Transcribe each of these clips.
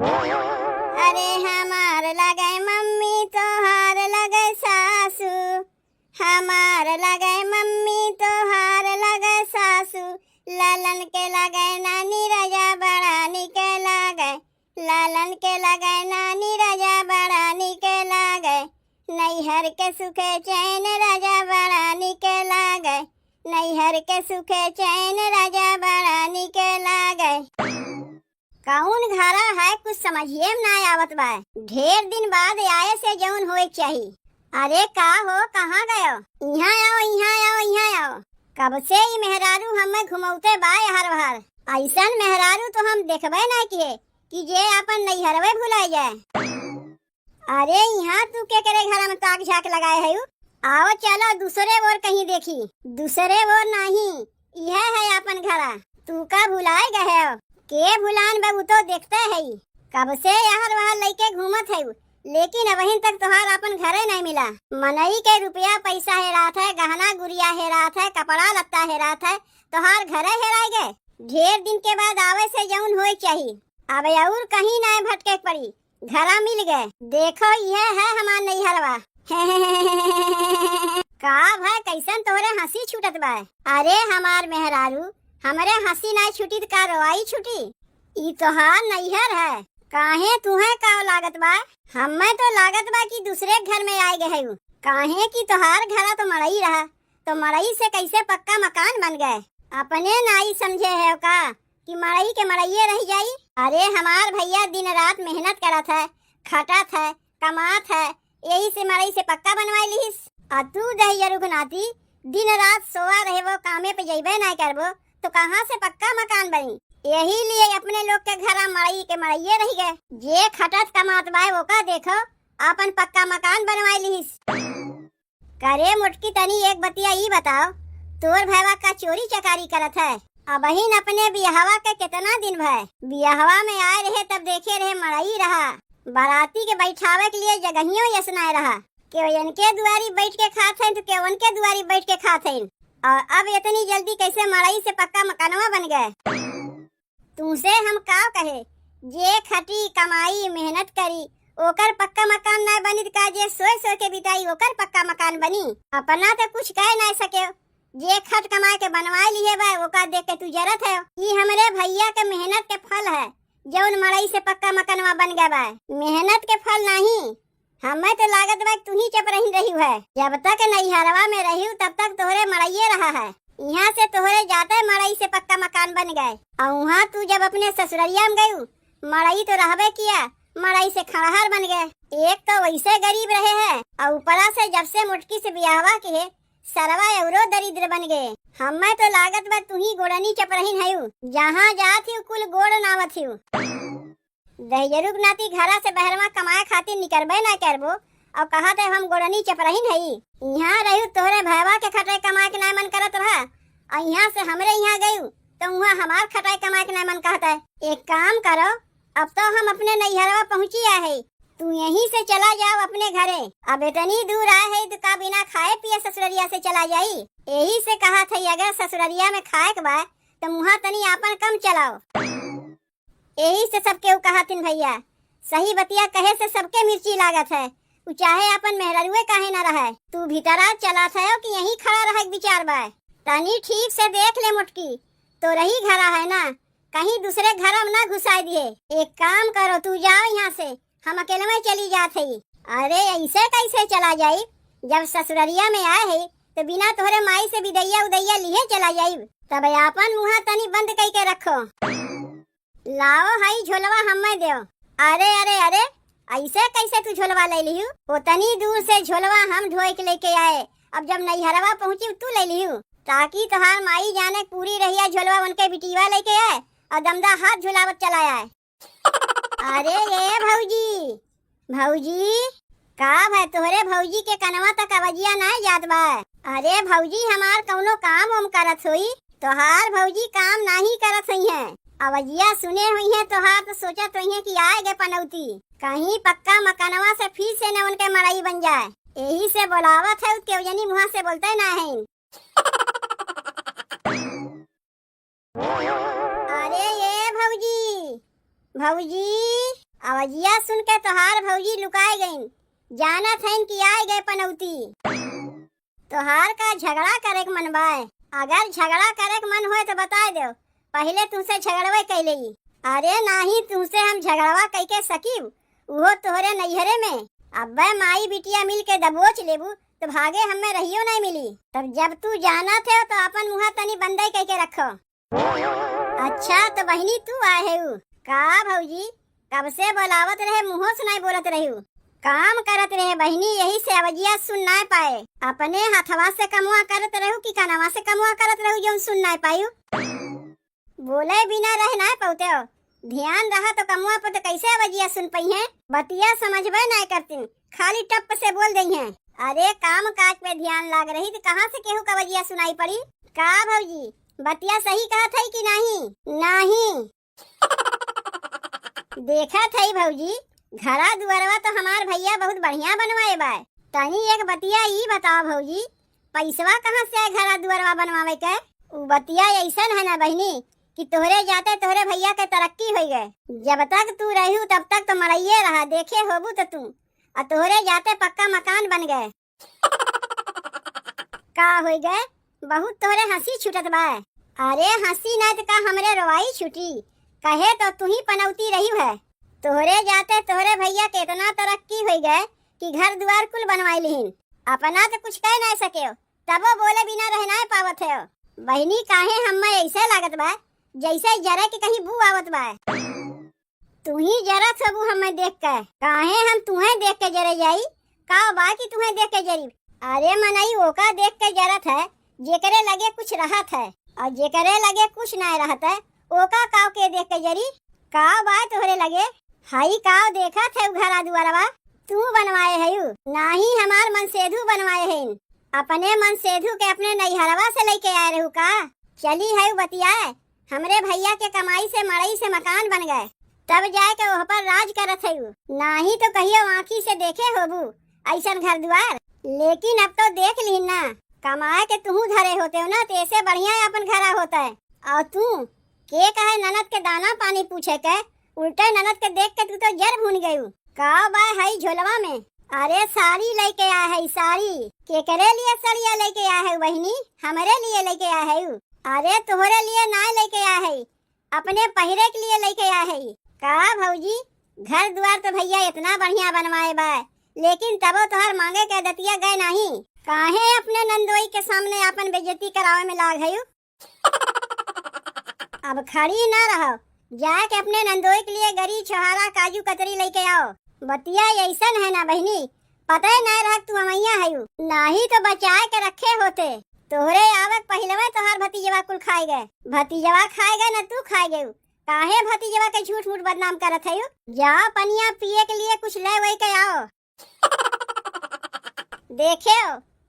अरे हमार लगे मम्मी तोहार लगे सासू, हमार लगे मम्मी तोहार लगे सासू, लालन के लगे नानी राजा बड़ा निके लागे, लालन के लगे नानी राजा बड़ा निके लागे, नैहर के सुखे चैन राजा बड़ा निके लागे, नैहर के सुखे चैन राजा बड़ा निके लागे। कौन घरा है कुछ समझिए ना आवत बा, ढेर दिन बाद आए से जौन होए चाहिए। अरे का हो, कहाँ गयो? यहाँ आओ, यहाँ आओ, यहाँ आओ। कब से ही मेहरारू हमें घुमौते बाय हर बार। ऐसन मेहरारू तो हम देखबे ना किए कि जे अपन नैहरवे भुलाए जाए। अरे यहाँ तू के करे घर में ताक झाक लगाए है? आओ चलो दूसरे ओर कहीं देखी। दूसरे ओर नहीं, यह है अपन घरा। तू का भुलाए गए हो? के भुलान बाबू तो देखते है, कब से यहाँ वहाँ लेके घूमत है, लेकिन अभी तक तोहार अपन घरे नहीं मिला। मनई के रुपया पैसा हेरात है, गहना गुड़िया हेरात है, कपड़ा लत्ता हेरात है, तोहार घरे हेराए गए। ढेर दिन के बाद आवे से जौन होए चाहिए, अब और कहीं ना भटके पड़ी, घरा मिल गए। देखो यह है हमार नैहरवा। का भाई कैसन तोहरे हंसी छूटत बा? अरे हमार मेहरारू, हमारे हंसी ना छुटी तो का रोवाई छुटी? ई तोहार नैहर है, काहे तुहे का लागत बा? हमें तो लागत बा कि दूसरे घर में आए गए। काहे कि तोहार घरा तो मड़ई रहा, तो मड़ई से कैसे पक्का मकान बन गए? अपने नाई समझे है का कि मड़ई के मड़इये रह जाई? अरे हमार भैया दिन रात मेहनत करत है, खटत है, कमात है, यही से मड़ई से पक्का बनवाई लिहिस। आ तू दहिया रुखनाती दिन रात सोआ रहे, वो कामे पे जइबे ना करबो तो कहाँ से पक्का मकान बनी? यही लिए अपने लोग के घरा मड़ई के मड़इये रह गए। जे खटत कमात बाय वो का देखो अपन पक्का मकान बनवाई लिहिस। करे मुटकी तनी एक बतिया ई बताओ, तोर भैया का चोरी चकारी करत है? अब बहिन अपने बियाहवा के कितना दिन भय बियाहवा में आए रहे, तब देखे रहे मड़ई रहा, बाराती के बैठावे के लिए जगहियों यसनाए रहा, केवन के दुआरी बैठ के खात है तो केवन के दुआरी बैठ के खात है, और अब इतनी जल्दी कैसे मड़ई से पक्का मकानवा बन गए? तुमसे हम का कहे, जे खटी कमाई मेहनत करी ओकर पक्का मकान ना बनी का जे सोए सोए के बिताई ओकर पक्का मकान बनी? अपना तो कुछ कह ना सके, जे खट कमाए के बनवाए लिए बा ओका देख के तू जरत है। ये हमरे भैया के मेहनत के फल है, जौन मड़ई से पक्का मकानवा बन गया बा। मेहनत के फल नहीं, हमें तो लागत बा तू ही चप रही है। जब तक नैहरवा में रही तब तक तोहरे मड़इये रहा है, यहाँ से तोहरे जाते मड़ई से पक्का मकान बन गए, और वहाँ तू जब अपने ससुररिया में गयू मड़ई तो रहबे किया, मड़ई से खड़हर बन गए। एक तो वैसे गरीब रहे हैं, और ऊपरा से जब से मुटकी से बियाहवा के सरवा एवरो दरिद्र बन गए। हमें तो लागत बा तू ही गोड़नी चपरहीन है, जहाँ जात ही कुल गोड़ नावत ही। दहियरुक नाती घरा से बहरवा कमाए खातिर निकलबे ना करबो, और कहा थे हम गोड़नी चपरहीन है। यहाँ रही तोहरे भैया के खटाई कमाए के ना मन करत रहा, और यहाँ से हमरे यहाँ गयू तो वहाँ हमार खटाई कमाए के ना मन कहता है। एक काम करो, अब तो हम अपने नैहरवा पहुँची आए है, तू यहीं से चला जाओ अपने घरे। अब इतनी दूर आए है तो का बिना खाए पिए ससुररिया से चला जाई? यही से कहा था अगर ससुररिया में खाए के बा तो मुँह तनी आपन कम चलाओ। यही से सबके कहा तीन भैया, सही बतिया कहे से सबके मिर्ची लागत है, चाहे अपन मेहररुए काहे न रहे। तू भीतरा चला था कि यहीं खड़ा रहे विचार बा? तनी ठीक से देख ले मुटकी, तो रही घरा है ना, कहीं दूसरे घर में ना घुसाई दिए। एक काम करो, तू जाओ यहाँ से, हम अकेले में चली जात है। अरे ऐसे कैसे चला जाई? जब ससुररिया में आए है तो बिना तोहरे माई से विदैया उदैया लिए चला जाई। तब अपन मुँह तनी बंद करके रखो। लाओ हाई झोलवा हमें दो। अरे अरे अरे, ऐसे कैसे तू झोलवा ले लियू? उतनी दूर से झोलवा हम ढोए के लेके आए, अब जब नैहरवा पहुँची तू ले लियू, ताकि तुहार माई जाने पूरी रहिया झोलवा उनके बिटिया लेके आए और दमदा हाथ झुलावत चला आए। अरे ये भौजी, भौजी का भाई तोहरे भौजी के कनवा तक आवाजिया ना याद बा? अरे भौजी हमार कौनो काम उम करत हुई, तोहार भौजी काम नहीं करत हुई है। आवाजिया सुने हुई है तोहार तो सोचत हुई है कि आएगे पनौती, कहीं पक्का मकानवा से फिर से न उनके मड़ई बन जाए। यही से बोलावत है, केवजनी मुँह से बोलते ना है। अरे ये भौजी, भौजी आवाजिया सुन के तोहार भौजी लुकाए गईन, जाना थईन कि आए गए पनौती। तोहार का झगड़ा करे के मन बाय? अगर झगड़ा करे के मन होए तो बता दो, पहले तुमसे झगड़वे कैले। अरे नाही, तुमसे हम झगड़वा कई के सकीब, वो तोहरे नैहरे में। अब माई बिटिया मिल के दबोच लेबू तो भागे हमें रहियो नहीं मिली। तब जब तू जाना थे तो अपन मुँह तनी बंदई कह के रखो। अच्छा तो बहनी तू आए है का भौजी? कब से बोलावत रहे, मुँह से नहीं बोलत रही। काम करत रहे बहनी, यही से आवाजिया सुन ना पाए। अपने हथवा से कमुआ करत रहू कि कनवा से कमुआ करत रहू जो सुन ना पायू? बोले बिना रह ना पाते हो, ध्यान रहा तो कमुआ पर तो कैसे आवाजिया सुन पाई है? बतिया समझबे नहीं करती, खाली टप से बोल दी है। अरे काम काज पे ध्यान लाग रही तो कहाँ से केहू का आवाजिया सुनाई पड़ी? का भौजी बतिया सही कहा था कि नहीं? नहीं देखा थई भौजी, घरा दुआरवा तो हमार भैया बहुत बढ़िया बनवाए बा। तनी एक बतिया ई बताओ भौजी, पैसवा कहाँ से आए घरा दुआरवा बनवावे के? उ बतिया ऐसन है ना बहनी कि तोहरे जाते तोहरे भैया के तरक्की हो गए। जब तक तू रहू तब तक तो मरइये रहा, देखे होबू तो तू, और तोहरे जाते पक्का मकान बन गए। का हो गए? बहुत तोहरे हंसी छूटत बा। अरे हंसी नहीं तो का हमरे रोवाई छुटी, कहे तो तू ही पनौती रही है। तोहरे जाते तोहरे भैया के इतना तरक्की हो गए कि घर द्वार कुल बनवाई लिहिन। अपना तो कुछ कह नहीं सके, तबो बोले बिना रहना पावत है। बहनी काहे हमें ऐसे लागत बा जैसे जरा के कहीं बू आवत बा। तू ही जरा सबू हमें देख के, काहे हम तुम्हें देख के जरे जाई? का बा कि तुम्हें देख के जरी? अरे मनई ओका देख के जरत है जेकरे लगे कुछ रहत है, और जेकरे लगे कुछ नहीं रहत है ओका काव के देख के जरी। काव बा तोहरे लगे? हाई काव देखा थे घरा दुआरवा तू बनवाए है? नाही, हमार मन सेधु बनवाए है। अपने मन सेधु के अपने नैहरवा से लेके आए रहू का? चली है बतियाए, हमरे भैया के कमाई से मड़ई से मकान बन गए, तब जाए के वह पर राज करत है। नाही तो कहियो आँखी से देखे होबू ऐसन घर द्वार। लेकिन अब तो देख ली ना, कमाए के तू धरे होते हो ना, तो ऐसे बढ़िया अपन घरा होता है। और तू के कहे ननद के दाना पानी पूछे के, उल्टे ननद के देख के तू तो जर भून गयू। का बा है झोलवा में? अरे साड़ी लेके आया है, साड़ी के करे लिए सड़िया लेके आया है बहनी? हमारे लिए लेके आया है? अरे तोहरे लिए ना लेके आया है, अपने पहिरे के लिए लेके आया है। का भौजी घर द्वार तो भैया इतना बढ़िया बनवाए बा, लेकिन तबो तोहर मांगे के दतिया गए नहीं। काहे अपने नंदोई के सामने अपन बेइज्जती करावे में लाग है? अब खड़ी ना रहो, जाके अपने नंदोई के लिए गरी छोहारा काजू कतरी लेके आओ। बतिया ऐसन है ना बहनी, पता ही नहीं रहा तू अमैया है, नहीं तो बचाए के रखे होते। तोहरे आवक पहलवा तोहार भतीजवा कुल खाए गए। भतीजवा खाए गए ना तू खाए गए। काहे भतीजवा के झूठ मूठ बदनाम करत है? जाओ पनिया पिए के लिए कुछ ले वही के आओ। देखे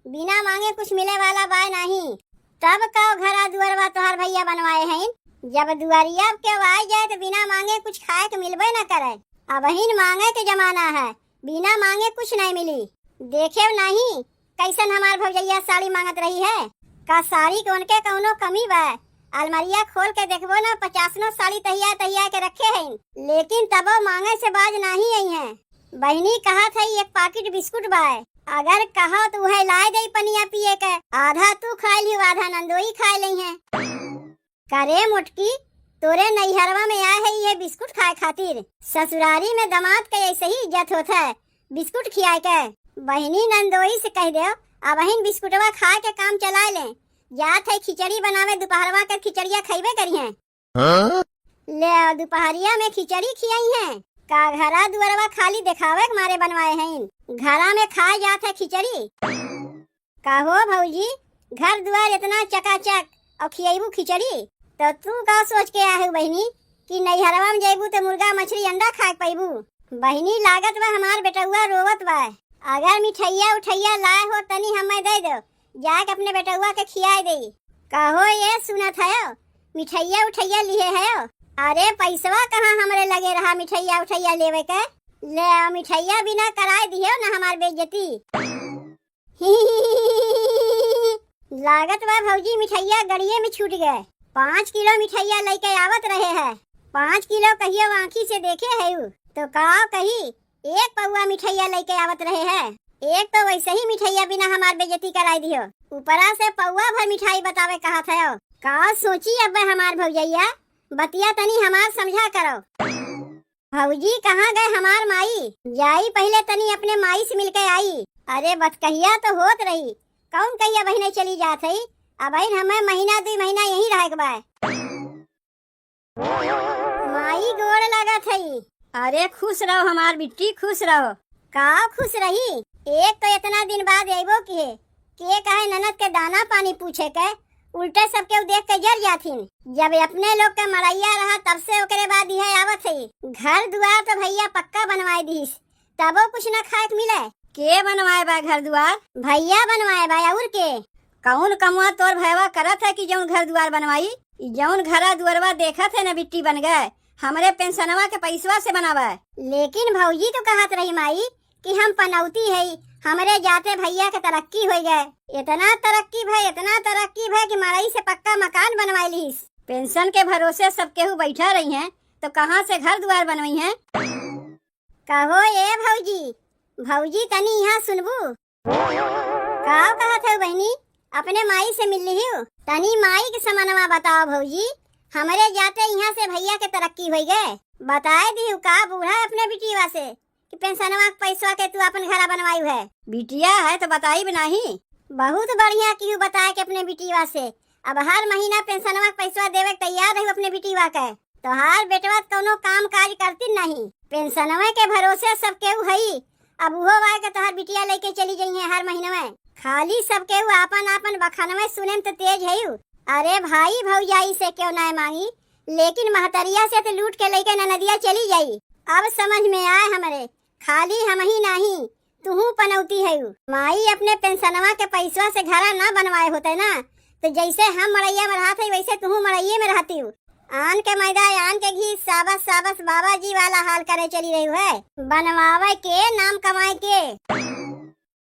बिना मांगे कुछ मिले वाला बाय नहीं। तब का घरा दुआरवा तोहार भैया बनवाए हैं? जब दुआरिया के आए जाए तो बिना मांगे कुछ खाए के मिलबे न करे। अब हिन मांगे के जमाना है, बिना मांगे कुछ नहीं मिली। देखे नहीं कैसन हमार भौजैया साड़ी मांगत रही है? का साड़ी के उनके कौनो कमी बा? अलमारिया खोल के देखबो ना, 50 साड़ी तैयार तैयार के रखे हैं, लेकिन तबो मांगे से बाज नहीं आई है। बहनी कहा था एक पाकिट बिस्कुट बा, अगर कहा तो वह लाए दे पनिया पिए के, आधा तू खा ली आधा नंदोई खा ली है। करे मुटकी तोरे नैहरवा में आए है ये बिस्कुट खाए खातिर? ससुरारी में दामाद के ऐसे ही इज्जत होता है बिस्कुट खियाए के। बहनी नंदोई से कह दो अब बहन बिस्कुटवा खा के काम चला ले, जात है खिचड़ी बनावे, दोपहरवा के खिचड़िया खइबे करी है। ले दोपहरिया में खिचड़ी खियाई है का? घरा दुआरवा खाली दिखावे के मारे बनवाए हैं, घरा में खाए जात है खिचड़ी। कहो भौजी घर द्वार इतना चकाचक और खियाबू खिचड़ी, तो तू का सोच के आए बहनी कि नैहरवा में जेबू तो मुर्गा मछली अंडा खा पाइबू? बहनी लागत बा हमार बेटुआ रोवत बा, अगर मिठाइया उठैया लाए हो तनी हमें दे दो, जाके अपने बेटुआ के खियाए दे। कहो ये सुनत है मिठाइया उठैया लिए है? अरे पैसवा कहाँ हमरे लगे रहा मिठाइया उठैया लेवे के? ले मिठाइया बिना कराए दियो ना हमार बेइज्जती। लागत बा भौजी मिठाइया गड़िए में छूट गए। 5 किलो मिठाइया लेके आवत रहे है, 5 किलो कहियो आँखी से देखे है तो का कही 1 पौआ मिठाइया लेके आवत रहे है। एक तो वैसे ही मिठाइया बिना हमार बेइज्जती कराई दियो, ऊपरा से पौआ भर मिठाई बतावे कहा था। का सोची अब हमार भौजैया, बतिया तनी हमार समझा करो। भौजी कहाँ गए हमार माई, जाई पहले तनी अपने माई से मिलके आई। अरे बतकहिया तो होत रही, कौन कहिया बहने चली जात है। अब हमें महीना 2 महीना यही रह के बाय। माई गोड़ लगत है। अरे खुश रहो हमार बिट्टी, खुश रहो। का खुश रही, एक तो इतना दिन बाद अबो के कहे ननद के दाना पानी पूछे के, उल्टे सबके देख के जर जाथिन। जब अपने लोग का मरैया रहा तब से ओकरे बाद यह आवत है। घर दुआर तो भैया पक्का बनवाए दीस, तबो कुछ न खाए के मिले। के बनवाए बा घर दुआर? भैया बनवाए बा और के? कौन कमुआ तोर भैया करत है कि जौन घर दुआर बनवाई? जौन घरा दुआरवा देखत है न बिट्टी बन गए, हमरे पेंशनवा के पैसवा से बनावा। लेकिन भौजी तो कहत रही माई कि हम पनौती है, हमरे जाते भैया के तरक्की हो गए। इतना तरक्की भई कि मड़ई से पक्का मकान बनवा लीस। पेंशन के भरोसे सब केहू बैठा रही हैं, तो कहाँ से घर द्वार बनवाई हैं? कहो ये भौजी, भौजी तनी यहाँ सुनबू। का कहत है बहनी, अपने माई से मिल ली हूँ, तनी माई के समानवा बताओ भौजी। हमरे जाते यहाँ से भैया के तरक्की हो गए, बताए दी का बूढ़ा अपने बिटिया से कि पेंशनवा के पैसा के तू अपन घर बनवाई है। बिटिया है तो बताई भी नहीं। बहुत बढ़िया क्यों बताए के अपने बिटिया से। अब हर महीना पेंशनवा के पैसा देवे तैयार है अपने बिटिया के। तो हर बेटवा कोनो काम काज करती नहीं, पेंशनवा के भरोसे सब केहू है। अब वो वाय के तोहर बिटिया लेके चली गई है हर महीने में, खाली सब केहू आपन बखानवा सुने तो तेज है। अरे भाई भौजाई से क्यों ना मांगी, लेकिन महतरिया से तो लूट के लेके ननदिया चली जाई। अब समझ में आए हमरे, खाली हम ही नहीं तू पनौती है। माई अपने पेंशनवा के पैसा से घरा ना बनवाए होते ना, तो जैसे हम मड़ैया में रहते वैसे तू मड़ैये में रहती हूँ। आन के मैदा आन के घी साबस साबस बाबा जी वाला हाल करे चली रही है, बनवावे के नाम कमाए के।